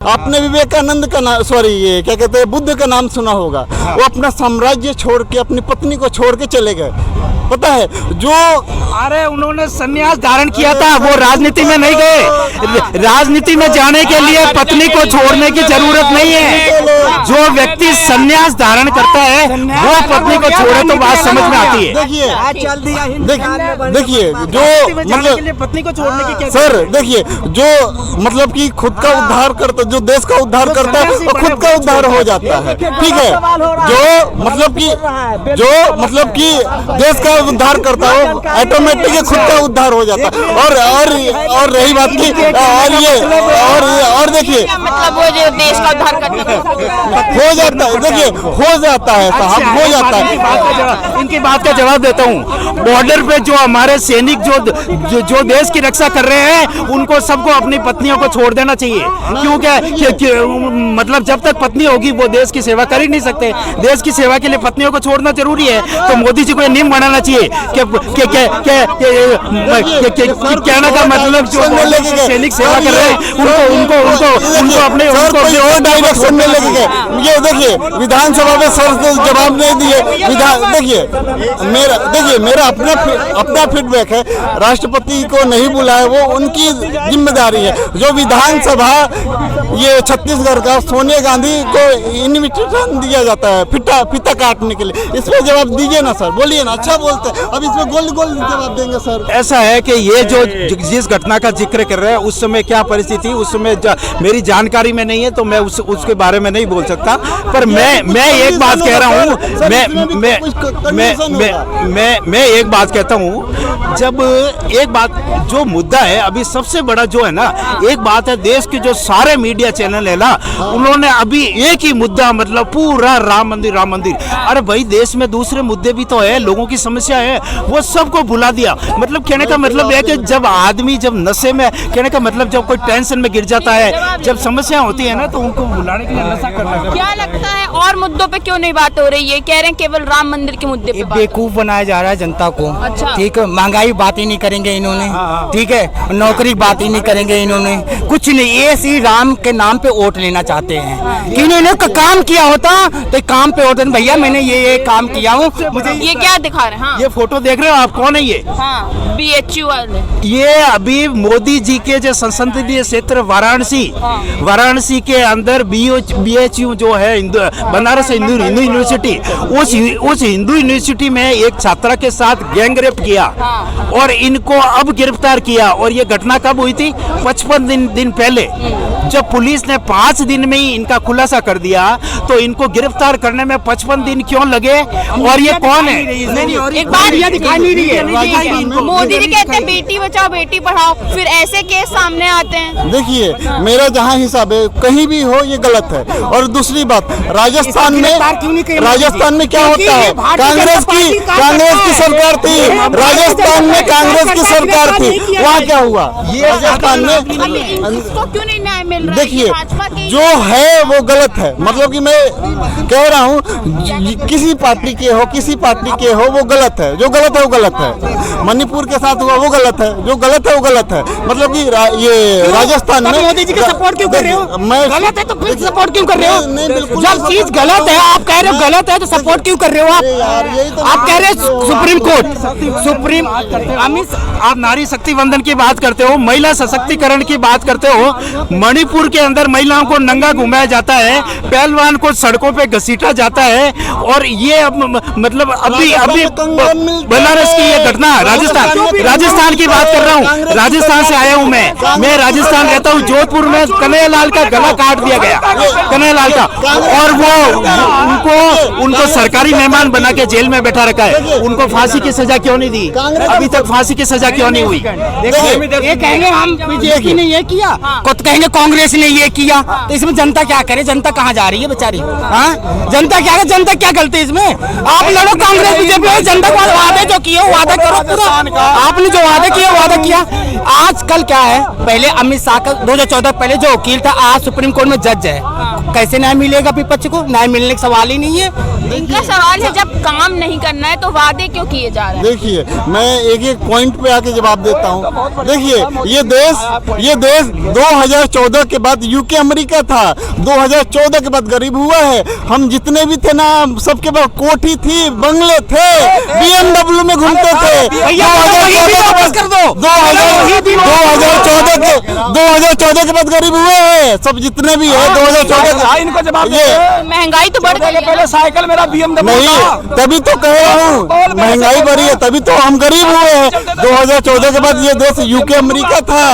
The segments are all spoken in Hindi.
आपने विवेकानंद का नाम, सॉरी ये क्या कहते हैं, बुद्ध का नाम सुना होगा। वो अपना साम्राज्य छोड़ के अपनी पत्नी को छोड़ के चले गए, पता है जो। अरे उन्होंने संन्यास धारण किया था, वो राजनीति में नहीं गए। राजनीति में जाने के लिए पत्नी को छोड़ने की जरूरत नहीं है। जो व्यक्ति संन्यास धारण करता है वो पत्नी को छोड़े तो बात समझ में आती है। देखिए जो मतलब पत्नी को छोड़ने की क्या सर, देखिए जो मतलब कि खुद का उद्धार करता, जो देश का उद्धार करता है वो खुद का उद्धार हो जाता है, ठीक है। जो मतलब कि देश का उद्धार करता है वो ऑटोमेटिक खुद का उद्धार हो जाता है। और रही बात की और देखिए मतलब वो जो देश का उद्धार करता हो जाता है, देखिए हो जाता है साहब, हो जाता है। इनकी बात का जवाब देता हूँ। बॉर्डर पे जो हमारे सैनिक जो देश की रक्षा कर रहे हैं उनको सबको अपनी पत्नियों को छोड़ देना चाहिए, क्योंकि मतलब जब तक पत्नी होगी वो देश की सेवा कर ही नहीं सकते। देश की सेवा के लिए पत्नियों को छोड़ना जरूरी है। तो मोदी जी को ये नियम बनाना चाहिए कहने का मतलब जो सैनिक सेवा कर रहे हैं उनको अपने और डायरेक्शन में लेके गए। ये देखिए विधानसभा में सर जवाब नहीं दिए। देखिए मेरा अपना फीडबैक है, राष्ट्रपति को नहीं बुलाया वो उनकी जिम्मेदारी है। जो विधानसभा ये छत्तीसगढ़ का सोनिया गांधी को इन्विटेशन दिया जाता है फीता काटने के लिए, इसमें जवाब दीजिए ना सर, बोलिए ना, अच्छा बोलते हैं। अब इसमें गोल जवाब देंगे सर। ऐसा है कि ये जो जिस घटना का जिक्र कर रहे हैं उस समय क्या परिस्थिति थी उस समय मेरी जानकारी में नहीं है, तो मैं उसके बारे में नहीं बोल सकता। पर मैं एक बात कह रहा हूँ, मैं एक बात कहता हूँ। जब एक बात जो मुद्दा है अभी सबसे बड़ा जो है ना, एक बात है देश के जो सारे मीडिया चैनल है ना, उन्होंने अभी एक ही मुद्दा मतलब पूरा राम मंदिर। अरे भाई देश में दूसरे मुद्दे भी तो है, लोगों की समस्या है, वो सबको भुला दिया। मतलब कहने का मतलब है कि जब आदमी जब नशे में, कहने का मतलब जब कोई टेंशन में गिर जाता है, जब समस्या होती है ना तो उनको भुलाने के लिए नशा करना है। क्या लगता है और मुद्दों पे क्यों नहीं बात हो रही है? कह रहे हैं केवल राम मंदिर के मुद्दे पे बेवकूफ बनाया जा रहा है जनता को। अच्छा। ठीक है, महंगाई बात ही नहीं करेंगे इन्होंने, ठीक है, नौकरी बात ही नहीं करेंगे इन्होंने, कुछ नहीं। ये श्री राम के नाम पे वोट लेना चाहते हैं कि इन्होंने काम किया होता तो काम पे वोट, भैया मैंने ये काम किया हूँ। मुझे ये क्या दिखा रहे हैं? हाँ। ये फोटो देख रहे हो आप, कौन है ये? हाँ, BHU वाले। ये अभी मोदी जी के जो संसदीय क्षेत्र वाराणसी के अंदर BHU जो है बनारस हिंदू यूनिवर्सिटी, उस हिंदू यूनिवर्सिटी में एक छात्रा के साथ गैंग रेप किया और इनको अब गिरफ्तार किया। और ये घटना कब हुई थी? 55 दिन पहले। जब पुलिस ने 5 दिन में ही इनका खुलासा कर दिया तो इनको गिरफ्तार करने में 55 दिन क्यों लगे? और ये कौन है? एक बात दिखाई नहीं रही है। मोदी जी कहते हैं बेटी बचाओ बेटी पढ़ाओ, फिर ऐसे केस सामने आते हैं। देखिए मेरा जहाँ हिसाब है कहीं भी हो ये गलत है। और दूसरी बात, राजस्थान में क्या होता है, कांग्रेस की सरकार थी, राजस्थान में कांग्रेस की सरकार थी, वहाँ क्या हुआ? ये राजस्थान में क्यों नहीं न्याय मिल रहा? देखिए जो है वो गलत है। मतलब कि मैं कह रहा हूँ किसी पार्टी के हो वो गलत है, जो गलत है वो गलत है। मणिपुर के साथ हुआ वो गलत है, जो गलत है वो गलत है। मतलब कि ये राजस्थान में मोदी जी का सपोर्ट क्यों कर रहे हो? मैं गलत है तो फिर सपोर्ट क्यों कर रहे हो? नहीं बिल्कुल, जब चीज गलत है आप कह रहे हो गलत है तो सपोर्ट क्यों कर रहे हो? आप कह रहे हो सुप्रीम कोर्ट, आप नारी शक्ति वंदन की बात करते हो, महिला सशक्तिकरण की बात करते हो। मणिपुर के अंदर महिलाओं को नंगा घुमाया जाता है, पहलवान को सड़कों पे घसीटा जाता है। और ये मतलब अभी बनारस की ये घटना, राजस्थान की बात कर रहा हूँ, राजस्थान से आया हूँ मैं राजस्थान रहता हूँ। जोधपुर में कन्हैयालाल का गला काट दिया गया, कन्हैयालाल का, और वो उनको सरकारी मेहमान बना के जेल में बैठा रखा है। उनको फांसी की सजा क्यों नहीं दी? अभी तक फांसी की सजा क्यों नहीं हुई? ये कहेंगे हम बीजेपी ने ये किया, तो कहेंगे कांग्रेस ने ये किया, तो इसमें जनता क्या करे? जनता कहाँ जा रही है बेचारी? जनता क्या गलती है इसमें? आप लड़ो कांग्रेस बीजेपी, जनता को वादे जो किए वादा करो पूरा। आपने जो वादे किए वादा किया। आजकल क्या है, पहले अमित शाह का 2014 पहले जो वकील था, आज सुप्रीम कोर्ट में जज है। कैसे न्याय मिलेगा विपक्ष को? न्याय मिलने का सवाल ही नहीं है। इनका सवाल है जब काम नहीं करना है तो वादे क्यों किए जा रहे हैं? देखिए मैं एक पॉइंट पे आके जवाब देता हूँ। देखिए ये देश 2014 2014 के बाद यूके अमेरिका था, 2014 के बाद गरीब हुआ है। हम जितने भी थे ना, सबके पास कोठी थी, बंगले थे, BMW में घूमते थे। 2014 के बाद गरीब हुए हैं सब, जितने भी है 2014 इनको जवाब ये महंगाई तो बढ़ गई है। पहले साइकिल मेरा BMW नहीं, तभी तो कह रहा हूँ महंगाई बढ़ी है, तभी तो हम गरीब हुए हैं। 2014 के बाद ये देश यूके अमेरिका था,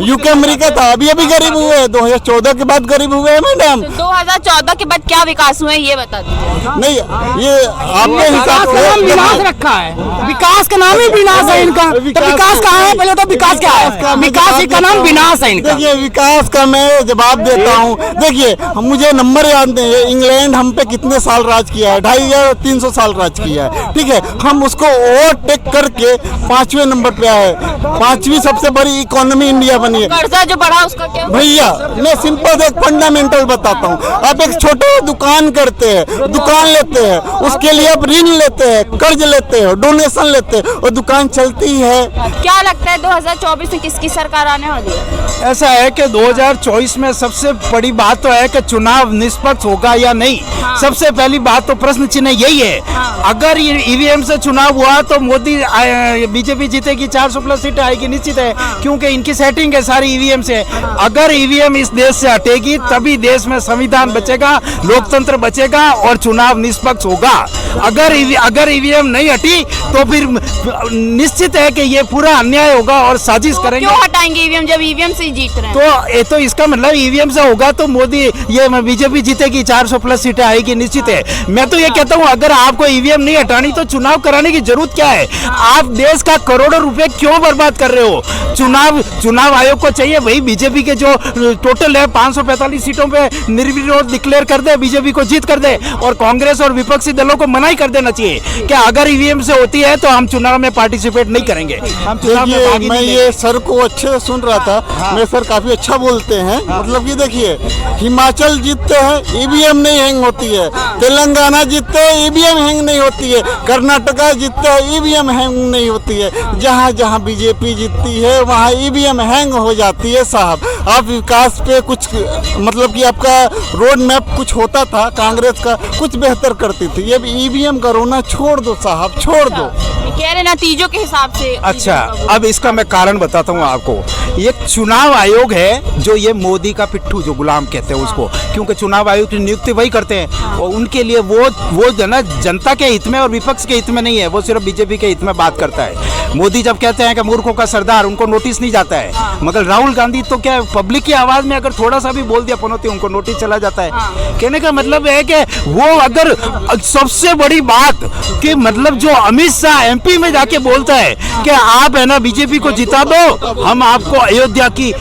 यूके अमेरिका था, अभी अभी गरीब हुए हैं। 2014 के बाद गरीब हुए हैं मैडम। 2014 के बाद क्या विकास हुए ये बता दीजिए। नहीं, ये आपके हिसाब से विनाश रखा है, विकास का नाम ही विनाश है इनका। तो विकास कहाँ है? पहले तो विकास क्या है? विकास का नाम विनाश है इनका। देखिए, विकास का मैं जवाब देता हूँ। देखिए, मुझे नंबर याद नहीं है, इंग्लैंड हम पे कितने साल राज किया है, 250-300 साल राज किया है, ठीक है। हम उसको ओवरटेक करके 5वें नंबर पे आए, 5वीं सबसे बड़ी इकोनॉमी इंडिया बनी है। कर्जा जो बढ़ा उसका क्या? भैया मैं सिंपल एक फंडामेंटल बताता हूँ। आप एक छोटे दुकान करते हैं, दुकान लेते हैं, उसके लिए आप ऋण लेते हैं, कर्ज लेते हैं, डोनेशन लेते हैं, और दुकान चलती है। क्या लगता है 2024 में किसकी सरकार आने वाली है? ऐसा है कि 2024 में सबसे बड़ी बात तो है कि चुनाव निष्पक्ष होगा या नहीं। सबसे पहली बात तो प्रश्न चिन्ह यही है। अगर ईवीएम से चुनाव हुआ तो मोदी बीजेपी जीतेगी, 400 प्लस सीटें आएगी निश्चित है, क्योंकि इनकी सेटिंग है सारी ईवीएम से। अगर ईवीएम इस देश से हटेगी तभी देश में संविधान बचेगा, लोकतंत्र बचेगा और चुनाव निष्पक्ष होगा। अगर ईवीएम नहीं हटी तो फिर निश्चित है कि ये पूरा अन्याय होगा और साजिश करेंगे। क्यों हटाएंगे ईवीएम जब ईवीएम से ही जीत रहे हैं? तो इसका मतलब ईवीएम से होगा तो मोदी ये बीजेपी जीतेगी, 400 प्लस सीटें आएगी निश्चित है। मैं तो ये कहता हूँ अगर आपको ईवीएम नहीं हटानी तो चुनाव कराने की जरूरत क्या है? आप देश का करोड़ों रुपए क्यों बर्बाद कर रहे हो? चुनाव आयोग को चाहिए भाई बीजेपी के जो टोटल है 545 सीटों पे निर्विरोध डिक्लेयर कर दे, बीजेपी को जीत कर दे, और कांग्रेस और विपक्षी दलों को मना ही कर देना चाहिए कि अगर ईवीएम से होती है तो हम चुनाव में पार्टिसिपेट नहीं करेंगे, हम चुनाव में भाग ही मैं नहीं ये सर को अच्छे से सुन रहा था। मैं सर काफी अच्छा बोलते हैं, मतलब कि देखिए, हिमाचल जीतते हैं ईवीएम नहीं हैंग होती है, तेलंगाना जीतते हैं ईवीएम हैंग नहीं होती है, कर्नाटका जीतते हैं ईवीएम हैंग नहीं होती है। जहाँ जहाँ बीजेपी जीतती है वहाँ ईवीएम हैंग हो जाती है साहब। आप विकास पे कुछ, मतलब कि आपका रोड मैप कुछ होता था, कांग्रेस का कुछ बेहतर करती थी, ये ईवीएम का रोना छोड़ दो साहब, छोड़ दो। कह रहे नतीजों के हिसाब से। अच्छा, अब इसका मैं कारण बताता हूँ आपको। ये चुनाव आयोग है जो ये मोदी का पिट्ठू जो गुलाम कहते हैं उसको, क्योंकि चुनाव आयोग की नियुक्ति वही करते हैं और उनके लिए वो जना जनता के हित में और विपक्ष के हित में नहीं है, वो सिर्फ बीजेपी के हित में बात करता है। मोदी जब कहते हैं कि मूर्खों का सरदार, उनको नोटिस नहीं जाता है, मगर राहुल गांधी तो क्या पब्लिक की आवाज में अगर थोड़ा सा भी बोल दिया पनौती, उनको नोटिस चला जाता है। कहने का मतलब है कि वो अगर सबसे बड़ी बात कि मतलब जो अमित शाह एमपी में जाके बोलता है कि आप है ना बीजेपी को जिता दो, हम आपको अयोध्या की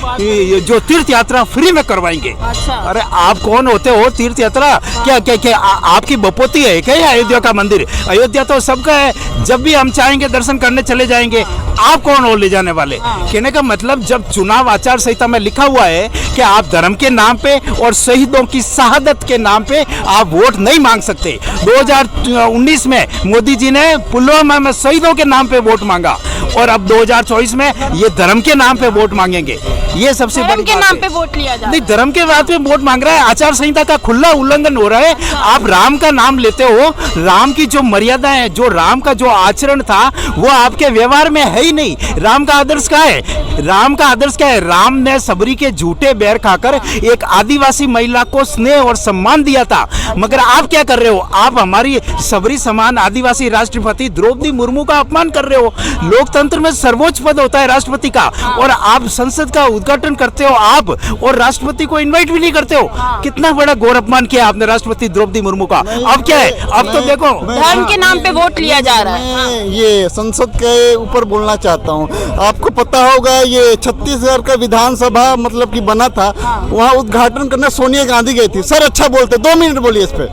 जो तीर्थ यात्रा फ्री में करवाएंगे। अरे आप कौन होते हो तीर्थ यात्रा? क्या आपकी बपोती है क्या अयोध्या का मंदिर? अयोध्या तो सबका है, जब भी हम चाहेंगे दर्शन करने चले जाएंगे। आप कौन हो ले जाने वाले? कहने का मतलब जब चुनाव आचार संहिता में लिखा हुआ है कि आप धर्म के नाम पे और शहीदों की शहादत के नाम पे आप वोट नहीं मांग सकते। 2019 में मोदी जी ने पुलवामा में शहीदों के नाम पे वोट मांगा और अब 2024 में ये धर्म के नाम पे वोट मांगेंगे। ये सबसे बड़ी के नाम पे वोट लिया जा, नहीं, धर्म के बात पे वोट मांग रहा है। आचार संहिता का खुला उल्लंघन हो रहा है। आप राम का नाम लेते हो, राम की जो मर्यादा है, जो राम का जो आचरण था वो आपके व्यवहार में है ही नहीं। राम का आदर्श क्या है? राम का आदर्श क्या है? राम ने सबरी के झूठे बैर खाकर एक आदिवासी महिला को स्नेह और सम्मान दिया था, मगर आप क्या कर रहे हो? आप हमारी सबरी समान आदिवासी राष्ट्रपति द्रौपदी मुर्मू का अपमान कर रहे हो। लोकतंत्र में सर्वोच्च पद होता है राष्ट्रपति का, और आप संसद का उद्घाटन करते हो आप और राष्ट्रपति को इनवाइट भी नहीं करते हो। कितना बड़ा घोर अपमान किया आपने राष्ट्रपति द्रौपदी मुर्मू का। अब क्या है? अब तो देखो धर्म के नाम पे वोट लिया जा रहा है। ये संसद के ऊपर बोलना चाहता हूँ। आपको पता होगा ये छत्तीसगढ़ का विधानसभा मतलब कि बना था, वहाँ उद्घाटन करने सोनिया गांधी गई थी। सर अच्छा बोलते, 2 मिनट बोलिए इस पे।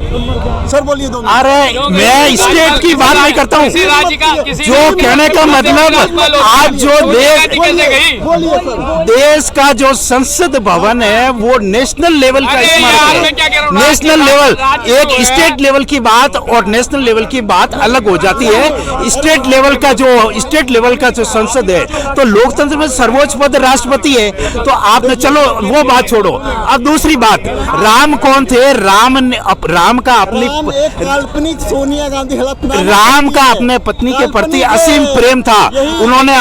सर बोलिए 2 मिनट। अरे मैं स्टेट की बात नहीं करता हूँ, जो कहने का मतलब आज जो देश का जो संसद भवन है वो नेशनल लेवल का इस्तेमाल है। नेशनल लेवल, एक स्टेट लेवल की बात और नेशनल लेवल की बात अलग हो जाती है। स्टेट लेवल का जो संसद है तो लोकतंत्र में सर्वोच्च पद राष्ट्रपति है, तो आपने, चलो वो बात छोड़ो। अब दूसरी बात, राम कौन थे? राम का अपनी एक काल्पनिक सोनिया गांधी राम का अपने पत्नी के प्रति असीम प्रेम था। उन्होंने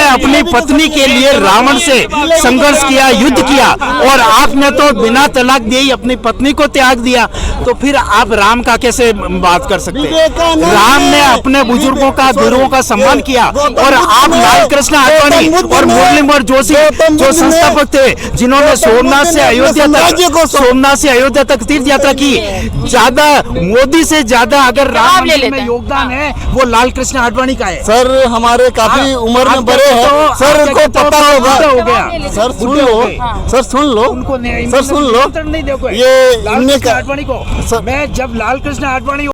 अपनी पत्नी के लिए रावण से संघर्ष किया, युद्ध किया, और आपने तो बिना तलाक दिए ही अपनी पत्नी को त्याग दिया। तो फिर आप राम का कैसे बात कर सकते हैं? राम ने अपने बुजुर्गों का, गुरुओं का सम्मान किया, और आप लाल कृष्ण आडवाणी और मुरलीधर जोशी जो संस्थापक थे, जिन्होंने सोमनाथ से अयोध्या तक तीर्थ यात्रा की, ज्यादा मोदी से ज्यादा अगर राम मंदिर में योगदान है वो लाल कृष्ण आडवाणी का है। सर हमारे काफी उम्र में बड़े हैं, सर को पता होगा। सर सुन लो, सर सुन लो, उनको सर सुन लो, नहीं देखो ये लाल कृष्ण आडवाणी को, मैं जब लाल कृष्ण आडवाणी